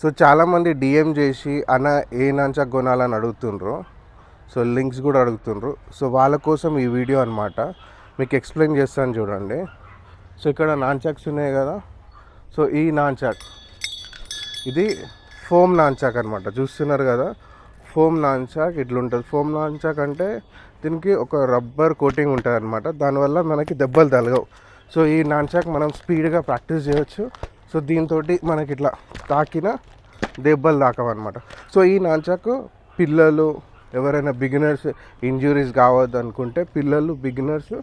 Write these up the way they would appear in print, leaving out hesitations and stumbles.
So చాలామంది DM చేసి అన్న ఏ నాంచాక్ కొనాలని అడుగుతుండ్రు. సో లింక్స్ కూడా అడుగుతుండ్రు. సో వాళ్ళ కోసం ఈ వీడియో అనమాట. మీకు ఎక్స్ప్లెయిన్ చేస్తాను చూడండి. సో ఇక్కడ నాంచాక్స్ ఉన్నాయి కదా. సో ఈ నాంచాక్ ఇది ఫోమ్ నాంచాక్ అనమాట. చూస్తున్నారు కదా, ఫోమ్ నాంచాక్ ఇట్లుంటుంది. ఫోమ్ నాంచాక్ అంటే దీనికి ఒక రబ్బర్ కోటింగ్ ఉంటుంది అనమాట. దానివల్ల మనకి దెబ్బలు తలగవు. సో ఈ నాంచాక్ మనం స్పీడ్గా ప్రాక్టీస్ చేయొచ్చు. సో దీంతో మనకి ఇట్లా తాకిన దెబ్బలు తాకవన్నమాట. సో ఈ నాంచాక్ పిల్లలు ఎవరైనా బిగినర్స్ ఇంజురీస్ కావద్దు అనుకుంటే పిల్లలు బిగినర్స్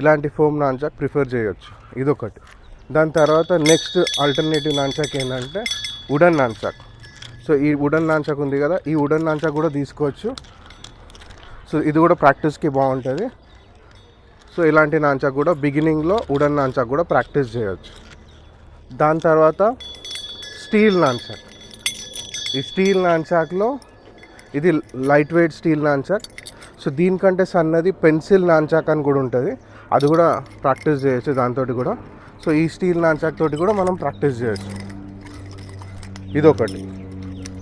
ఇలాంటి ఫోమ్ నాంచాక్ ప్రిఫర్ చేయొచ్చు. ఇదొకటి. దాని తర్వాత నెక్స్ట్ ఆల్టర్నేటివ్ నాంచాక్ ఏంటంటే వుడెన్ నాంచాక్. సో ఈ వుడెన్ నాంచాక్ ఉంది కదా, ఈ వుడెన్ నాంచాక్ కూడా తీసుకోవచ్చు. సో ఇది కూడా ప్రాక్టీస్కి బాగుంటుంది. సో ఇలాంటి నాంచాక్ కూడా బిగినింగ్లో వుడెన్ నాంచాక్ కూడా ప్రాక్టీస్ చేయొచ్చు. దాని తర్వాత స్టీల్ నాంచాక్. ఈ స్టీల్ నాంచాక్లో ఇది light weight steel nunchuck. So దీనికంటే సన్నది పెన్సిల్ నాంచాక్ అని కూడా ఉంటుంది. అది కూడా ప్రాక్టీస్ చేయొచ్చు దాంతో కూడా. సో ఈ స్టీల్ నాంచాక్ తోటి కూడా మనం ప్రాక్టీస్ చేయొచ్చు. ఇదొకటి.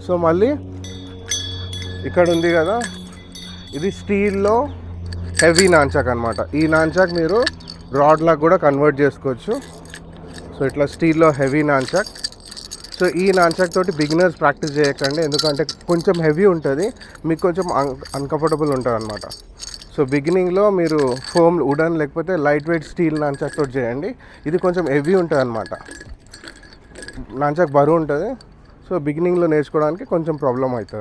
సో మళ్ళీ ఇక్కడ ఉంది కదా, ఇది స్టీల్లో హెవీ నాంచాక్ అనమాట. ఈ నాంచాక్ మీరు రాడ్లా కూడా కన్వర్ట్ చేసుకోవచ్చు. సో ఇట్లా స్టీల్లో హెవీ నాంచాక్. సో ఈ నాంచాక్ తోటి బిగినర్స్ ప్రాక్టీస్ చేయకండి, ఎందుకంటే కొంచెం హెవీ ఉంటుంది, మీకు కొంచెం అన్కంఫర్టబుల్ ఉంటుంది అనమాట. సో బిగినింగ్లో మీరు ఫోమ్ వుడెన్ లేకపోతే లైట్ వెయిట్ స్టీల్ నాంచాక్ తోటి చేయండి. ఇది కొంచెం హెవీ ఉంటుంది అనమాట, నాంచాక్ బరువు ఉంటుంది. సో బిగినింగ్లో నేర్చుకోవడానికి కొంచెం ప్రాబ్లం అవుతుంది.